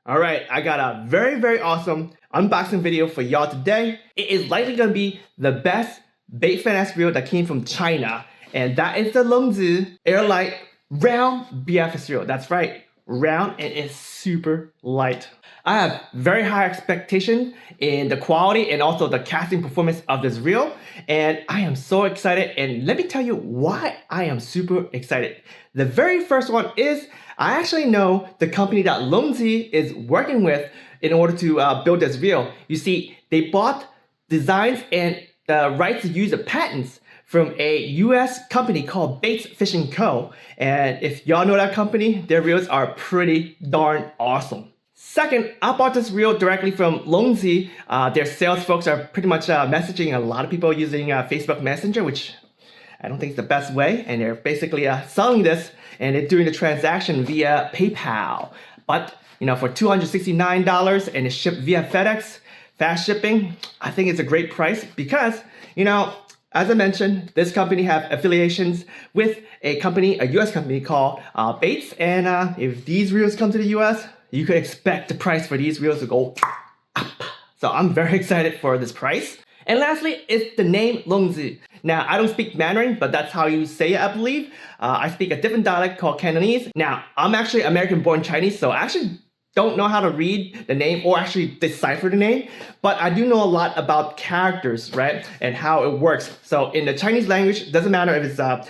All right, I got a very awesome unboxing video for y'all today. It is likely gonna be the best bait finesse reel that came from China, and that is the Loongze Airlite round BFS reel. That's right, round, and it's super light. I have very high expectation in the quality and also the casting performance of this reel, and I am so excited, and let me tell you why I am super excited. The very first one is I actually know the company that Loongze is working with in order to build this reel. You see, they bought designs and the rights to use the patents from a US company called Baits Fishing Co. And if y'all know that company, their reels are pretty darn awesome. Second, I bought this reel directly from Loongze. Their sales folks are pretty much messaging a lot of people using Facebook Messenger, which I don't think it's the best way. And they're basically selling this and they're doing the transaction via PayPal. But you know, for $269 and it's shipped via FedEx, fast shipping, I think it's a great price because, you know, as I mentioned, this company have affiliations with a company, a US company called Baits. And if these reels come to the US, you could expect the price for these reels to go up. So I'm very excited for this price. And lastly, it's the name Loongze. Now, I don't speak Mandarin, but that's how you say it, I believe. I speak a different dialect called Cantonese. Now, I'm actually American-born Chinese, so I actually don't know how to read the name or actually decipher the name, but I do know a lot about characters, right? And how it works. So in the Chinese language, doesn't matter if it's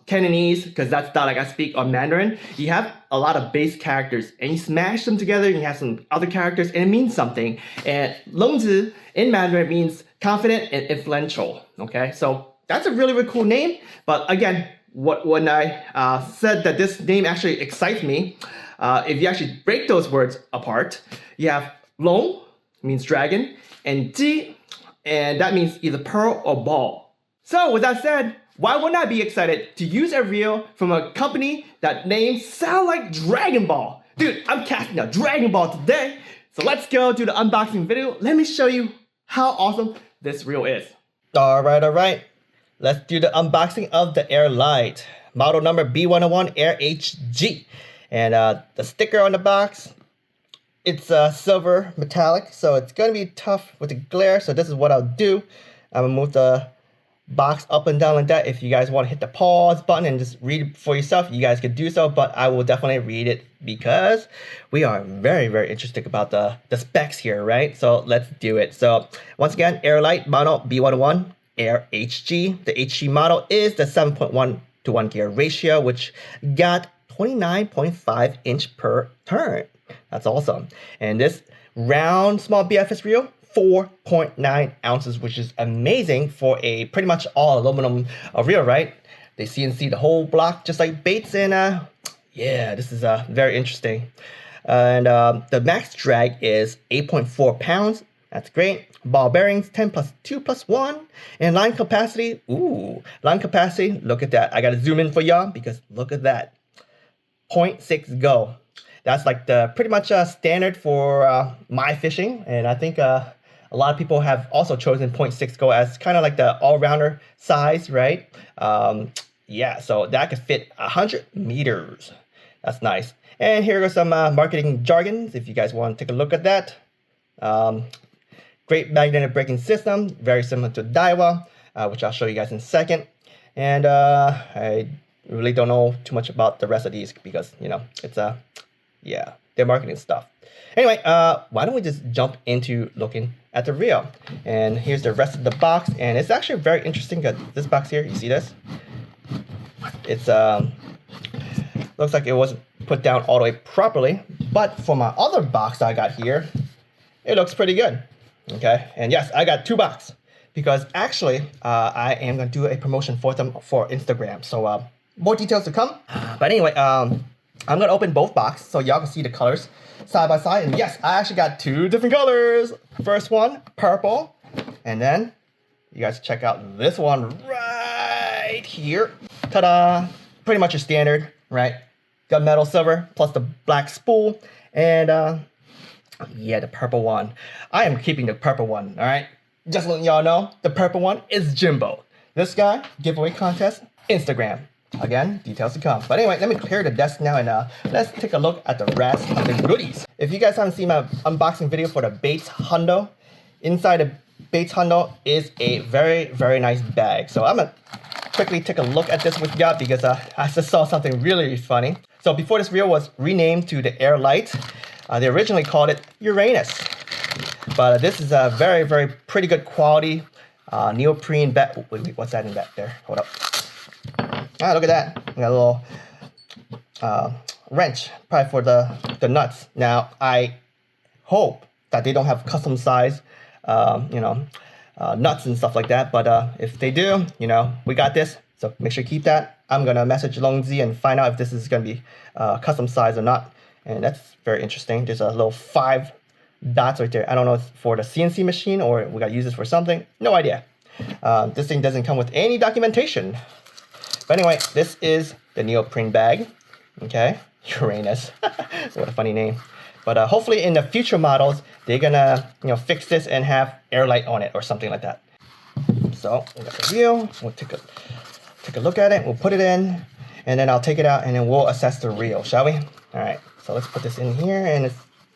Cantonese, because that's dialect I speak, or Mandarin, you have a lot of base characters and you smash them together and you have some other characters and it means something. And Loongze in Mandarin means confident and influential, okay? So that's a really cool name, but again, when I said that this name actually excites me, if you actually break those words apart, you have Long, means dragon, and Ji, and that means either pearl or ball. So with that said, why wouldn't I be excited to use a reel from a company that names sound like Dragon Ball? Dude, I'm casting a Dragon Ball today. So let's go to the unboxing video. Let me show you how awesome this reel is. All right. Let's do the unboxing of the Airlite. Model number B101 Air HG. And the sticker on the box, it's silver metallic, so it's going to be tough with the glare. So this is what I'll do. I'm going to move the box up and down like that. If you guys want to hit the pause button and just read it for yourself, you guys could do so. But I will definitely read it because we are very interested about the specs here, right? So let's do it. So once again, Airlite model B101 Air HG. The HG model is the 7.1 to 1 gear ratio, which got 29.5 inch per turn. That's awesome. And this round small BFS reel, 4.9 ounces, which is amazing for a pretty much all aluminum reel, right? They CNC the whole block just like Baits, and yeah, this is very interesting. And the max drag is 8.4 pounds. That's great. Ball bearings 10 plus 2 plus 1. And line capacity, line capacity, look at that. I gotta zoom in for y'all because look at that. 0.6 go. That's like the pretty much standard for my fishing, and I think a lot of people have also chosen 0.6 go as kind of like the all-rounder size, right? Yeah, so that could fit 100 meters. That's nice. And here are some marketing jargons if you guys want to take a look at that. Great magnetic braking system, very similar to Daiwa, which I'll show you guys in a second. And I really don't know too much about the rest of these because, you know, it's yeah, their marketing stuff. Anyway, why don't we just jump into looking at the reel? And here's the rest of the box, and it's actually very interesting because this box here, you see this? It's looks like it wasn't put down all the way properly, but for my other box I got here, it looks pretty good. Okay, and yes, I got 2 boxes because actually I am gonna do a promotion for them for Instagram. So more details to come. But anyway, I'm gonna open both boxes so y'all can see the colors side by side. And yes, I actually got 2 different colors. First one, purple, and then you guys check out this one right here. Ta-da! Pretty much a standard, right? Gunmetal silver plus the black spool, and yeah, the purple one. I am keeping the purple one. All right, just letting y'all know, the purple one is Jimbo. This guy giveaway contest, Instagram. Again, details to come. But anyway, let me clear the desk now and let's take a look at the rest of the goodies. If you guys haven't seen my unboxing video for the Bates Hundo, inside the Bates Hundo is a very, very nice bag. So I'm gonna quickly take a look at this with y'all because I just saw something really funny. So before this reel was renamed to the Airlite, they originally called it Uranus. But this is a very, very pretty good quality neoprene bag. Wait, what's that in back there? Hold up. Ah, look at that. We got a little wrench, probably for the nuts. Now, I hope that they don't have custom size, nuts and stuff like that. But if they do, we got this. So make sure you keep that. I'm gonna message Loongze and find out if this is gonna be custom size or not. And that's very interesting. There's a little 5 dots right there. I don't know if it's for the CNC machine or we gotta use this for something. No idea. This thing doesn't come with any documentation. But anyway, this is the neoprene bag. Okay, Uranus. What a funny name. But hopefully in the future models, they're gonna fix this and have Airlite on it or something like that. So we got the reel. We'll take a look at it. We'll put it in, and then I'll take it out, and then we'll assess the reel, shall we? All right. So let's put this in here, and it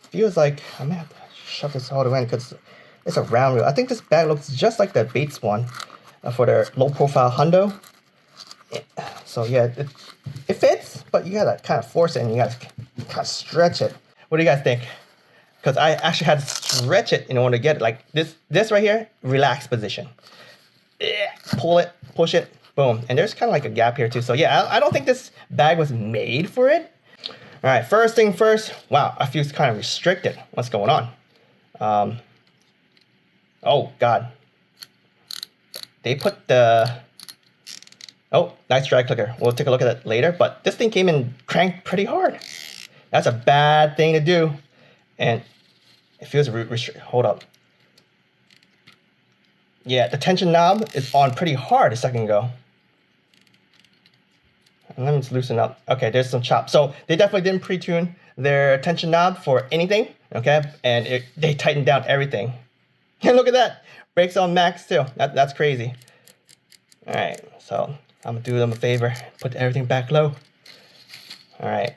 feels like I'm gonna have to shove this all the way in because it's a round reel. I think this bag looks just like the Bates one for their low-profile Hundo. So yeah, it fits, but you gotta kind of force it and you gotta kind of stretch it. What do you guys think? Because I actually had to stretch it in order to get it. Like this right here, relaxed position. Pull it, push it, boom. And there's kind of like a gap here too. So yeah, I don't think this bag was made for it. All right, first thing first. Wow, I feel kind of restricted. What's going on? Oh God. They put the... Oh, nice drag clicker. We'll take a look at it later, but this thing came in cranked pretty hard. That's a bad thing to do. And it feels hold up. Yeah, the tension knob is on pretty hard a second ago. And let me just loosen up. Okay, there's some chop. So they definitely didn't pre-tune their tension knob for anything, okay? And they tightened down everything. And look at that. Brakes on max too. That's crazy. All right, so I'm gonna do them a favor, put everything back low. All right,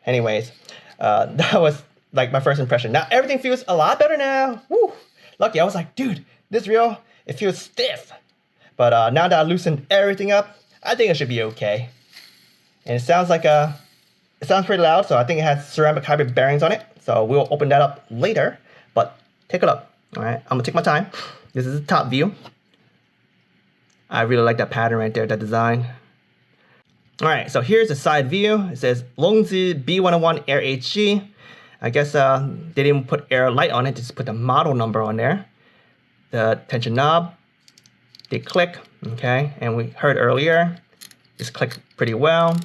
anyways, that was like my first impression. Now everything feels a lot better now. Woo! Lucky, I was like, dude, this reel, it feels stiff. But now that I loosened everything up, I think it should be okay. And it sounds like it sounds pretty loud, so I think it has ceramic hybrid bearings on it. So we'll open that up later, but take a look. All right, I'm gonna take my time. This is the top view. I really like that pattern right there, that design. All right, so here's the side view. It says Loongze B101 Air HG. I guess they didn't put Airlite on it, just put the model number on there. The tension knob, they click, okay? And we heard earlier, just click pretty well.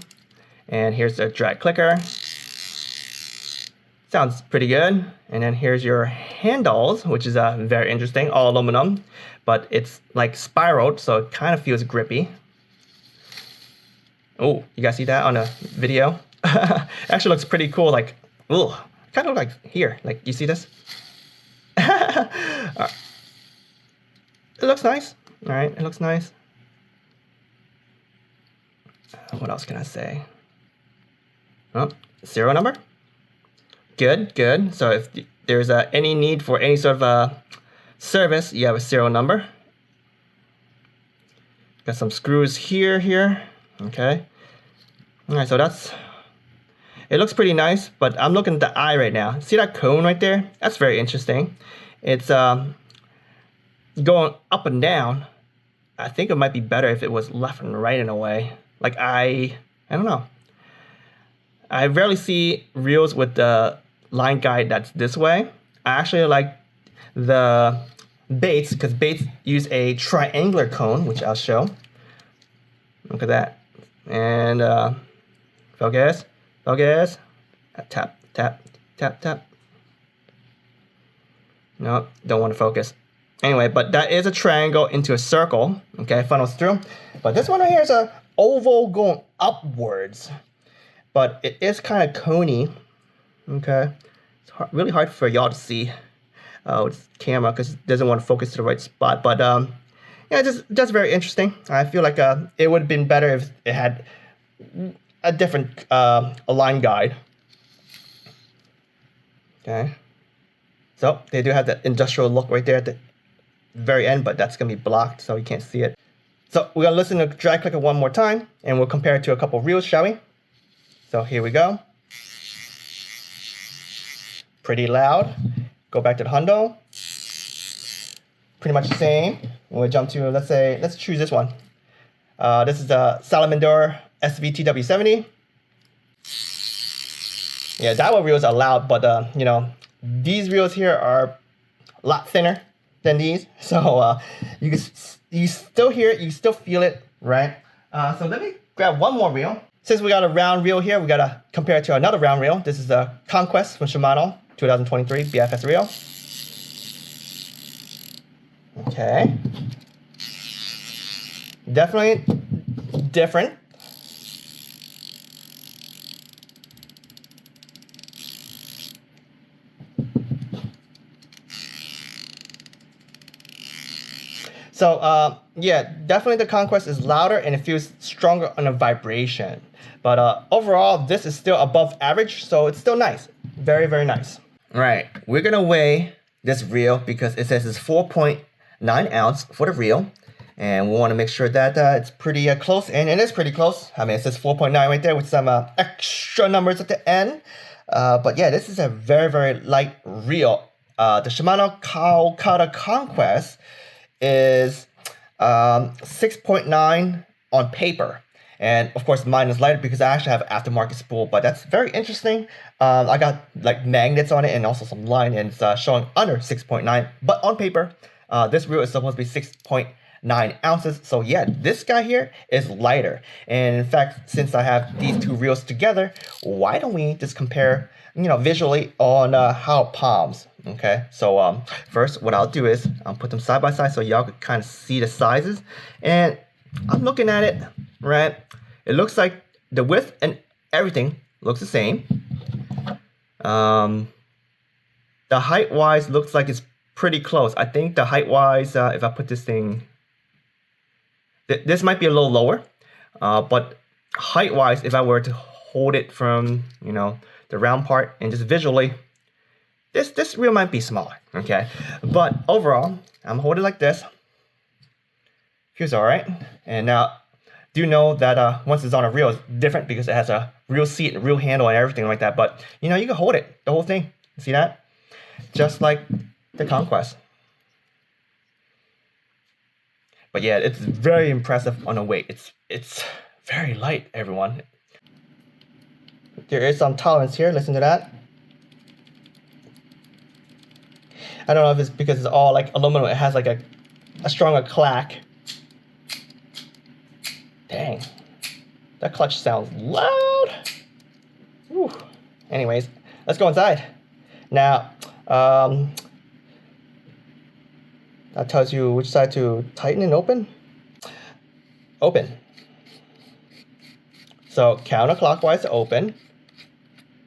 And here's the drag clicker. Sounds pretty good. And then here's your handles, which is very interesting, all aluminum, but it's like spiraled, so it kind of feels grippy. Oh, you guys see that on the video? Actually looks pretty cool, like, ooh, kind of like here, like, you see this? It looks nice. All right, it looks nice. What else can I say? Oh, serial number. Good, good. So if there's any need for any sort of service, you have a serial number. Got some screws here. Okay. All right, so it looks pretty nice, but I'm looking at the eye right now. See that cone right there? That's very interesting. It's going up and down. I think it might be better if it was left and right in a way. Like I don't know. I rarely see reels with the line guide that's this way. I actually like the Bates because Bates use a triangular cone, which I'll show. Look at that. And focus. Tap. No, don't want to focus. Anyway, but that is a triangle into a circle. Okay, funnels through. But this one right here is a oval going upwards. But it is kind of coney. Okay, it's really hard for y'all to see with camera because it doesn't want to focus to the right spot. But yeah, just very interesting. I feel like it would have been better if it had a different line guide. Okay, so they do have the industrial look right there at the very end, but that's gonna be blocked, so you can't see it. So we're gonna listen to drag clicker one more time, and we'll compare it to a couple of reels, shall we? So here we go. Pretty loud. Go back to the hundo. Pretty much the same. We'll jump to, let's choose this one. This is the Salamander SVTW70. Yeah, that reels are loud, but you know, these reels here are a lot thinner than these, so you still hear it, you still feel it, right? So let me grab one more reel. Since we got a round reel here, we gotta compare it to another round reel. This is the Conquest from Shimano, 2023 BFS Reel. Okay, definitely different. So yeah, definitely the Conquest is louder and it feels stronger on the vibration. But overall, this is still above average, so it's still nice. Very, very nice. All right, we're gonna weigh this reel because it says it's 4.9 ounce for the reel. And we wanna make sure that it's pretty close, and it is pretty close. I mean, it says 4.9 right there with some extra numbers at the end. But yeah, this is a very, very light reel. The Shimano Calcutta Conquest is 6.9 on paper, and of course mine is lighter because I actually have aftermarket spool, but that's very interesting. I got like magnets on it and also some line, and it's showing under 6.9, but on paper this reel is supposed to be 6.9 ounces. So yeah, this guy here is lighter, and in fact, since I have these two reels together, why don't we just compare, you know, visually on how it palms. Okay, so first what I'll do is I'll put them side by side so y'all can kind of see the sizes, and I'm looking at it, right? It looks like the width and everything looks the same. The height wise looks like it's pretty close. I think the height wise, if I put this thing, this might be a little lower, but height wise, if I were to hold it from, you know, the round part and just visually, this reel might be smaller, okay? But overall, I'm holding like this. Feels all right. And now, do know that once it's on a reel, it's different because it has a real seat, a real handle, and everything like that. But you know, you can hold it, the whole thing. See that? Just like the Conquest. But yeah, it's very impressive on the weight. It's very light, everyone. There is some tolerance here. Listen to that. I don't know if it's because it's all like aluminum. It has like a stronger clack. Dang, that clutch sounds loud. Whew. Anyways, let's go inside. Now, that tells you which side to tighten and open. Open. So counterclockwise to open,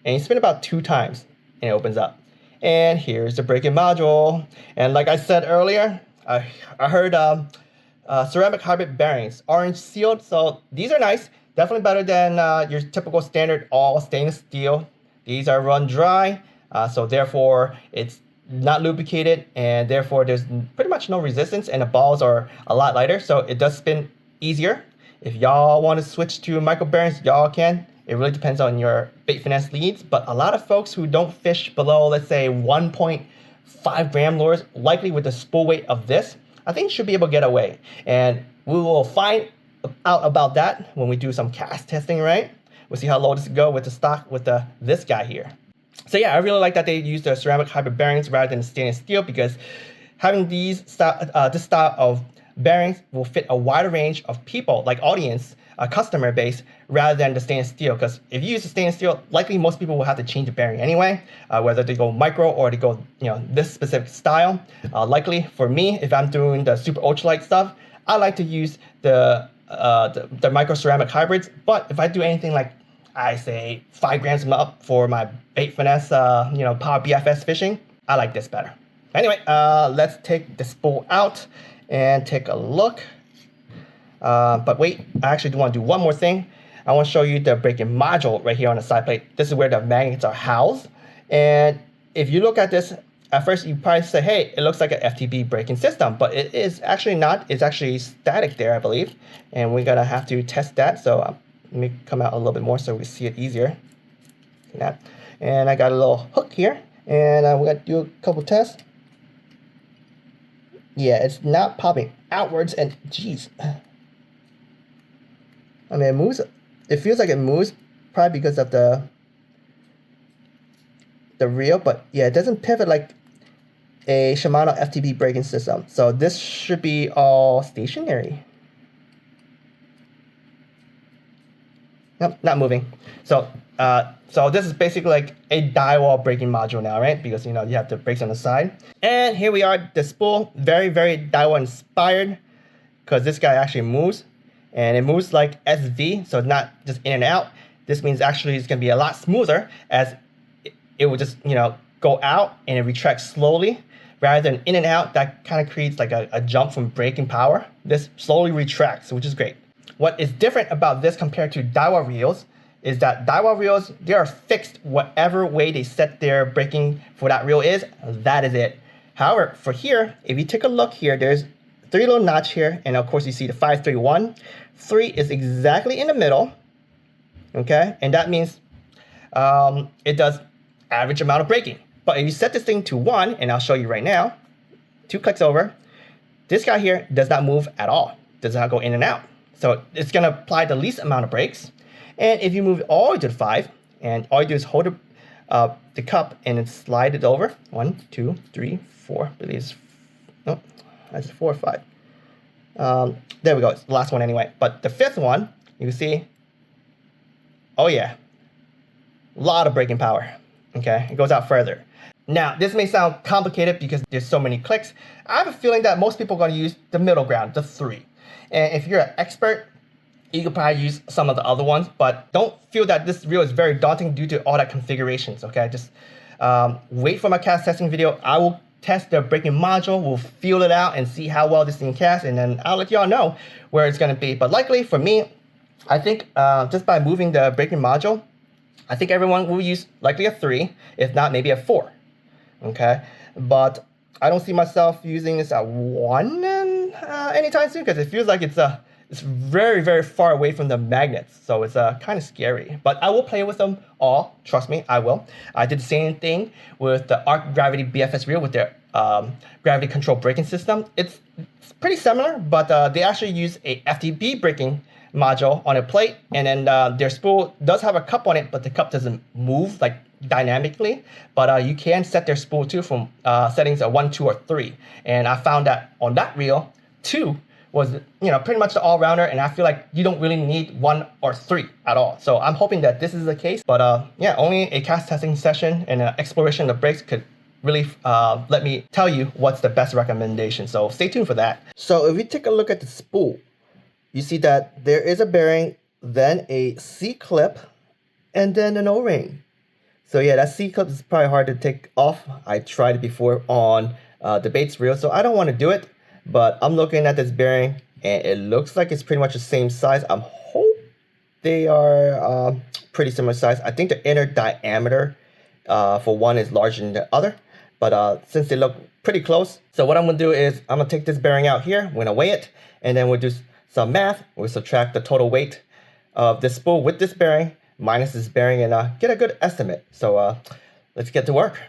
and you spin about 2 times, and it opens up. And here's the braking module. And like I said earlier, I heard ceramic hybrid bearings, orange sealed. So these are nice. Definitely better than your typical standard all stainless steel. These are run dry, so therefore it's not lubricated, and therefore there's pretty much no resistance, and the balls are a lot lighter, so it does spin easier. If y'all want to switch to micro bearings, y'all can. It really depends on your bait finesse leads, but a lot of folks who don't fish below, let's say 1.5 gram lures, likely with the spool weight of this, I think should be able to get away. And we will find out about that when we do some cast testing, right? We'll see how low this go with the stock with this guy here. So yeah, I really like that they use the ceramic hybrid bearings rather than stainless steel, because having this style of bearings will fit a wider range of people, like audience, customer base, rather than the stainless steel. Because if you use the stainless steel, likely most people will have to change the bearing anyway, whether they go micro or they go, you know, this specific style. Likely for me, if I'm doing the super ultralight stuff, I like to use the micro ceramic hybrids. But if I do anything like, I say 5 grams and up for my bait finesse, you know, power BFS fishing, I like this better. Anyway, let's take the spool out and take a look. But wait, I actually do want to do one more thing. I want to show you the braking module right here on the side plate. This is where the magnets are housed. And if you look at this, at first you probably say, hey, it looks like an FTB braking system, but it is actually not. It's actually static there, I believe. And we're gonna have to test that. So let me come out a little bit more so we see it easier. See that? And I got a little hook here, and we're gonna do a couple tests. Yeah, it's not popping outwards, and geez. I mean, it moves. It feels like it moves, probably because of the reel, but yeah, it doesn't pivot like a Shimano FTB braking system. So this should be all stationary. Nope, not moving. So so this is basically like a raWr braking module now, right? Because you know you have the brakes on the side. And here we are, the spool, very raWr inspired, because this guy actually moves, and it moves like SV, so not just in and out. This means actually it's gonna be a lot smoother, as it will just, you know, go out and it retracts slowly rather than in and out. That kind of creates like a jump from braking power. This slowly retracts, which is great. What is different about this compared to raWr reels is that raWr reels, they are fixed whatever way they set their braking for that reel is, that is it. However, for here, if you take a look here, there's 3 little notch here, and of course you see the 531. 3 is exactly in the middle, okay? And that means it does average amount of braking. But if you set this thing to 1, and I'll show you right now, 2 clicks over, this guy here does not move at all, does not go in and out. So it's gonna apply the least amount of brakes. And if you move it all the way to the 5, and all you do is hold the cup and then slide it over. 1, 2, 3, 4. I believe it's, no, that's 4 or 5. There we go. It's the last one anyway. But the 5th one, you can see, oh yeah, a lot of braking power. Okay, it goes out further. Now, this may sound complicated because there's so many clicks. I have a feeling that most people are going to use the middle ground, the 3. And if you're an expert, you could probably use some of the other ones, but don't feel that this reel is very daunting due to all that configurations, okay? Just wait for my cast testing video. I will test the braking module, we'll feel it out and see how well this thing casts, and then I'll let y'all know where it's gonna be. But likely for me, I think just by moving the braking module, I think everyone will use likely a 3, if not maybe a 4, okay? But I don't see myself using this at 1 anytime soon, because it feels like it's very far away from the magnets, so it's kind of scary. But I will play with them all, trust me, I will. I did the same thing with the Arc Gravity BFS Reel with their gravity control braking system. It's pretty similar, but they actually use a FTB braking module on a plate, and then their spool does have a cup on it, but the cup doesn't move like dynamically. But you can set their spool too from settings of 1, 2, or 3. And I found that on that reel, 2 was, you know, pretty much the all-rounder, and I feel like you don't really need 1 or 3 at all. So I'm hoping that this is the case. But yeah, only a cast testing session and an exploration of brakes could really let me tell you what's the best recommendation. So stay tuned for that. So if we take a look at the spool, you see that there is a bearing, then a C-clip, and then an O-ring. So yeah, that C-clip is probably hard to take off. I tried it before on the Bates reel, so I don't want to do it. But I'm looking at this bearing, and it looks like it's pretty much the same size. I'm hope they are pretty similar size. I think the inner diameter for one is larger than the other. But since they look pretty close, so what I'm going to do is I'm going to take this bearing out here. We're going to weigh it, and then we'll do some math. We'll subtract the total weight of this spool with this bearing minus this bearing, and get a good estimate. So let's get to work.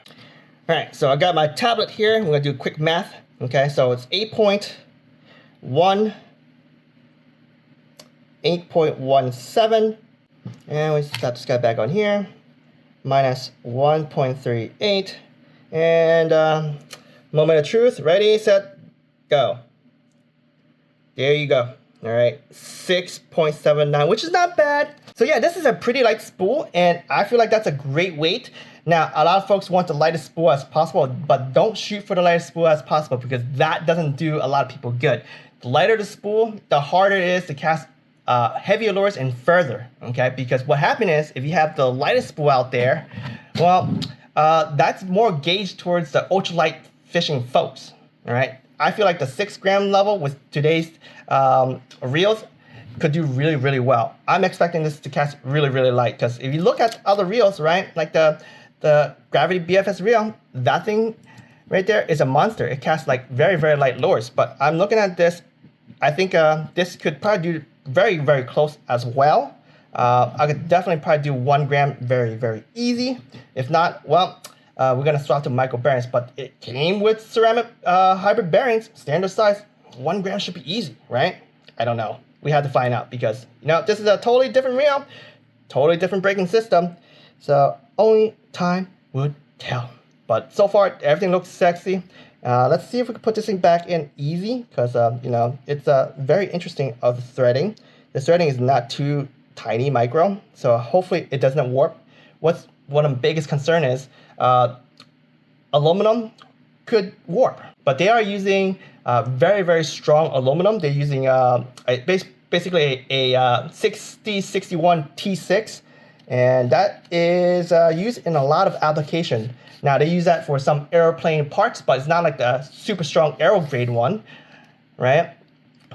All right, so I got my tablet here. We're going to do quick math. Okay, so it's 8.1, 8.17, and we slap this guy back on here, minus 1.38, and moment of truth, ready, set, go. There you go. All right, 6.79, which is not bad. So yeah, this is a pretty light spool, and I feel like that's a great weight. Now, a lot of folks want the lightest spool as possible, but don't shoot for the lightest spool as possible, because that doesn't do a lot of people good. The lighter the spool, the harder it is to cast heavier lures and further, okay? Because what happens is, if you have the lightest spool out there, well, that's more gauged towards the ultralight fishing folks, all right? I feel like the 6 gram level with today's reels could do really, really well. I'm expecting this to cast really, really light, because if you look at other reels, right, like the Gravity BFS Reel, that thing right there is a monster. It casts like very, very light lures. But I'm looking at this. I think this could probably do very, very close as well. I could definitely probably do 1 gram very, very easy. If not, well, we're gonna swap to micro bearings. But it came with ceramic hybrid bearings, standard size. 1 gram should be easy, right? I don't know. We have to find out, because this is a totally different reel, totally different braking system. So only time would tell. But so far, everything looks sexy. Let's see if we can put this thing back in easy, because it's very interesting of the threading. The threading is not too tiny micro, so hopefully it doesn't warp. One of the biggest concern is aluminum could warp, but they are using very, very strong aluminum. They're using basically a 6061 T6, and that is used in a lot of application. Now they use that for some airplane parts, but it's not like the super strong aero grade one, right?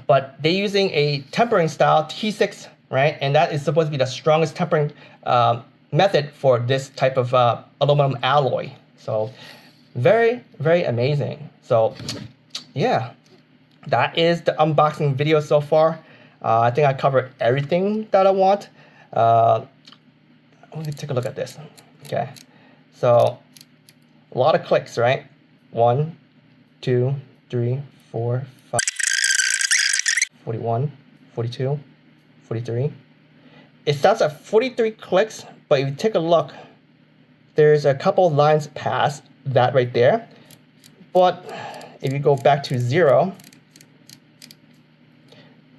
But they're using a tempering style T6, right? And that is supposed to be the strongest tempering method for this type of aluminum alloy. So very, very amazing. So yeah, that is the unboxing video so far. I think I covered everything that I want. Let me take a look at this. Okay, so a lot of clicks, right? 1, 2, 3, 4, 5, 41, 42, 43. It starts at 43 clicks, but if you take a look, there's a couple of lines past that right there. But if you go back to 0,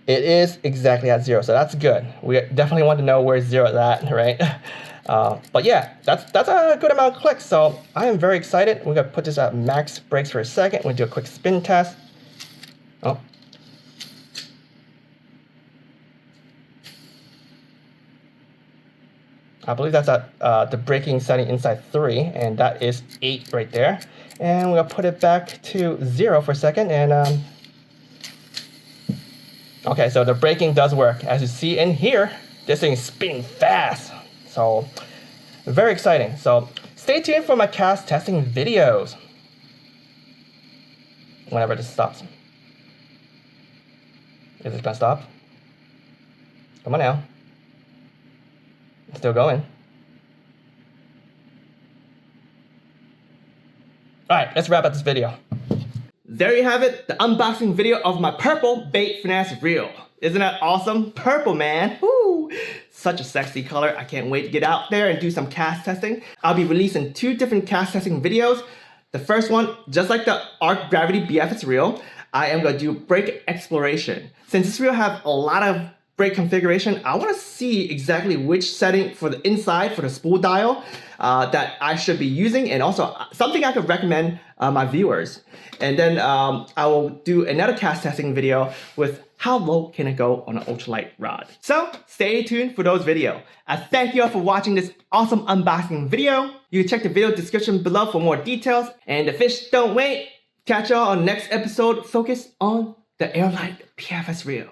it is exactly at 0, so that's good. We definitely want to know where 0 is at, right? But yeah, that's a good amount of clicks, so I am very excited. We're going to put this at max brakes for a second. We're going to do a quick spin test. Oh. I believe that's at the braking setting inside 3, and that is 8 right there. And we're going to put it back to 0 for a second, and okay, so the braking does work. As you see in here, this thing is spinning fast. So very exciting. So stay tuned for my cast testing videos whenever this stops. Is it gonna stop? Come on now. It's still going. All right, let's wrap up this video. There you have it, the unboxing video of my purple bait finesse reel. Isn't that awesome? Purple, man. Woo! Such a sexy color. I can't wait to get out there and do some cast testing. I'll be releasing 2 different cast testing videos. The first one, just like the Arc Gravity BFS reel, I am going to do brake exploration. Since this reel have a lot of brake configuration, I want to see exactly which setting for the inside for the spool dial that I should be using, and also something I could recommend my viewers. And then I will do another cast testing video with how low can it go on an ultralight rod. So stay tuned for those videos. I thank you all for watching this awesome unboxing video. You can check the video description below for more details. And the fish don't wait. Catch y'all on the next episode focused on the Airlite BFS Reel.